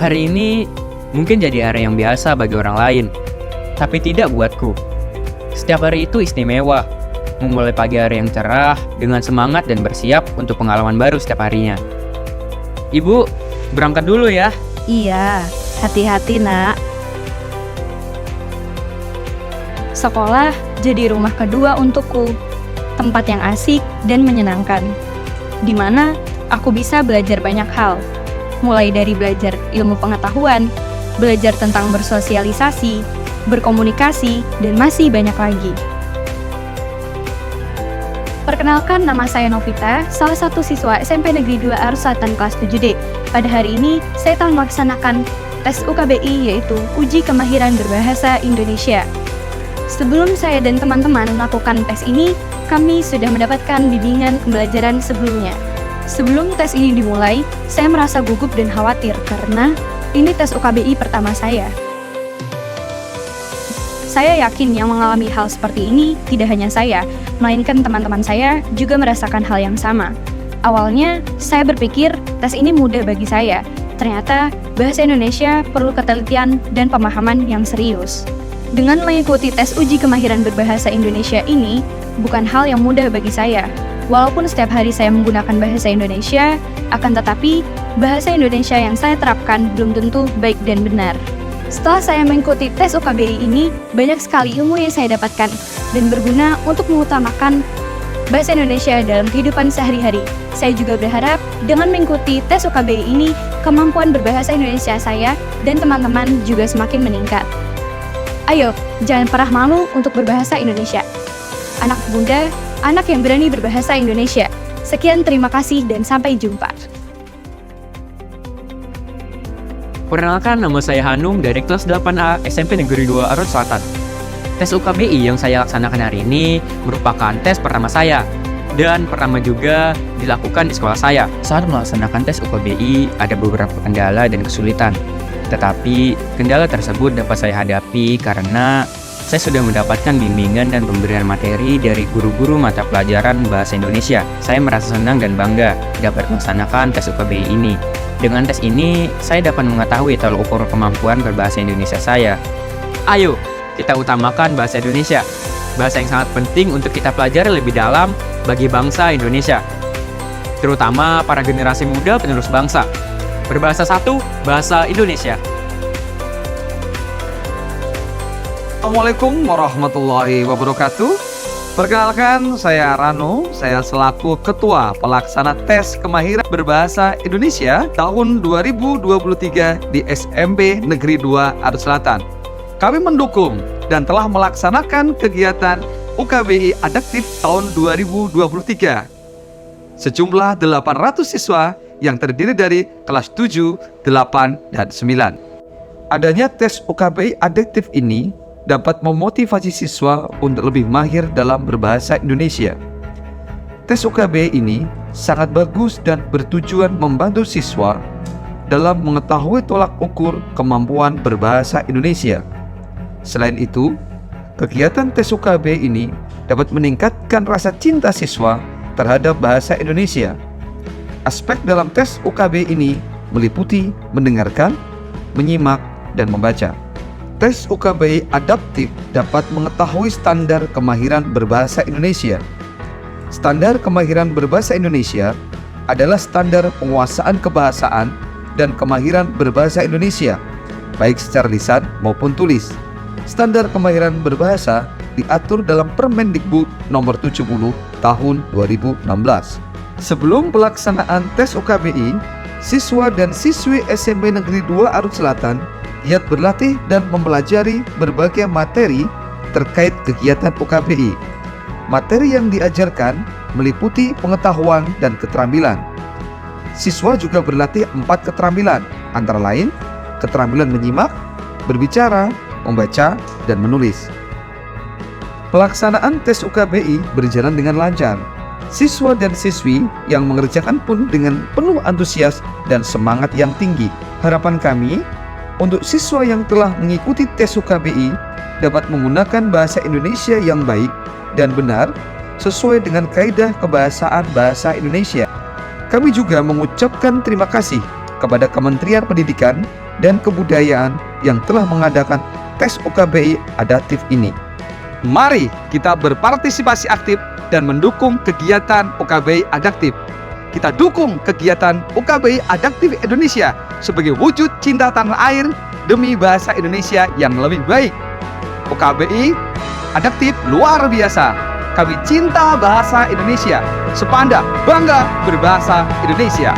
Hari ini mungkin jadi hari yang biasa bagi orang lain, tapi tidak buatku. Setiap hari itu istimewa, memulai pagi hari yang cerah dengan semangat dan bersiap untuk pengalaman baru setiap harinya. Ibu, berangkat dulu ya. Iya, hati-hati nak. Sekolah jadi rumah kedua untukku, tempat yang asik dan menyenangkan, di mana aku bisa belajar banyak hal, mulai dari belajar ilmu pengetahuan, belajar tentang bersosialisasi, berkomunikasi, dan masih banyak lagi. Perkenalkan, nama saya Novita, salah satu siswa SMP Negeri 2 Arus Selatan kelas 7D. Pada hari ini, saya telah melaksanakan tes UKBI, yaitu Uji Kemahiran Berbahasa Indonesia. Sebelum saya dan teman-teman melakukan tes ini, kami sudah mendapatkan bimbingan pembelajaran sebelumnya. Sebelum tes ini dimulai, saya merasa gugup dan khawatir karena ini tes UKBI pertama saya. Saya yakin yang mengalami hal seperti ini tidak hanya saya, melainkan teman-teman saya juga merasakan hal yang sama. Awalnya, saya berpikir tes ini mudah bagi saya. Ternyata, bahasa Indonesia perlu ketelitian dan pemahaman yang serius. Dengan mengikuti tes uji kemahiran berbahasa Indonesia ini, bukan hal yang mudah bagi saya. Walaupun setiap hari saya menggunakan bahasa Indonesia, akan tetapi bahasa Indonesia yang saya terapkan belum tentu baik dan benar. Setelah saya mengikuti tes UKBI ini, banyak sekali ilmu yang saya dapatkan dan berguna untuk mengutamakan bahasa Indonesia dalam kehidupan sehari-hari. Saya juga berharap dengan mengikuti tes UKBI ini, kemampuan berbahasa Indonesia saya dan teman-teman juga semakin meningkat. Ayo, jangan pernah malu untuk berbahasa Indonesia. Anak muda, anak yang berani berbahasa Indonesia. Sekian, terima kasih dan sampai jumpa. Perkenalkan, nama saya Hanung dari kelas 8A SMP Negeri 2 Arus Selatan. Tes UKBI yang saya laksanakan hari ini merupakan tes pertama saya dan pertama juga dilakukan di sekolah saya. Saat melaksanakan tes UKBI ada beberapa kendala dan kesulitan. Tetapi kendala tersebut dapat saya hadapi karena saya sudah mendapatkan bimbingan dan pemberian materi dari guru-guru mata pelajaran bahasa Indonesia. Saya merasa senang dan bangga dapat melaksanakan tes UKBI ini. Dengan tes ini, saya dapat mengetahui tolak ukur kemampuan berbahasa Indonesia saya. Ayo, kita utamakan bahasa Indonesia. Bahasa yang sangat penting untuk kita pelajari lebih dalam bagi bangsa Indonesia, terutama para generasi muda penerus bangsa. Berbahasa satu, bahasa Indonesia. Assalamualaikum warahmatullahi wabarakatuh. Perkenalkan, saya Rano. Saya selaku Ketua Pelaksana Tes Kemahiran Berbahasa Indonesia tahun 2023 di SMP Negeri 2 Arus Selatan. Kami mendukung dan telah melaksanakan kegiatan UKBI Adaptif tahun 2023. Sejumlah 800 siswa yang terdiri dari kelas 7, 8, dan 9. Adanya tes UKBI adaptif ini dapat memotivasi siswa untuk lebih mahir dalam berbahasa Indonesia. Tes UKBI ini sangat bagus dan bertujuan membantu siswa dalam mengetahui tolak ukur kemampuan berbahasa Indonesia. Selain itu, kegiatan tes UKBI ini dapat meningkatkan rasa cinta siswa terhadap bahasa Indonesia. Aspek dalam tes UKBI ini meliputi mendengarkan, menyimak, dan membaca. Tes UKBI adaptif dapat mengetahui standar kemahiran berbahasa Indonesia. Standar kemahiran berbahasa Indonesia adalah standar penguasaan kebahasaan dan kemahiran berbahasa Indonesia, baik secara lisan maupun tulis. Standar kemahiran berbahasa diatur dalam Permendikbud Nomor 70 Tahun 2016. Sebelum pelaksanaan tes UKBI, siswa dan siswi SMP Negeri 2 Arus Selatan giat berlatih dan mempelajari berbagai materi terkait kegiatan UKBI. Materi yang diajarkan meliputi pengetahuan dan keterampilan. Siswa juga berlatih 4 keterampilan, antara lain keterampilan menyimak, berbicara, membaca, dan menulis. Pelaksanaan tes UKBI berjalan dengan lancar. Siswa dan siswi yang mengerjakan pun dengan penuh antusias dan semangat yang tinggi. Harapan kami untuk siswa yang telah mengikuti tes UKBI dapat menggunakan bahasa Indonesia yang baik dan benar sesuai dengan kaidah kebahasaan bahasa Indonesia. Kami juga mengucapkan terima kasih kepada Kementerian Pendidikan dan kebudayaan yang telah mengadakan tes UKBI adaptif ini. Mari kita berpartisipasi aktif dan mendukung kegiatan UKBI adaptif. Kita dukung kegiatan UKBI adaptif Indonesia sebagai wujud cinta tanah air demi bahasa Indonesia yang lebih baik. UKBI adaptif luar biasa. Kami cinta bahasa Indonesia. Sepanda bangga berbahasa Indonesia.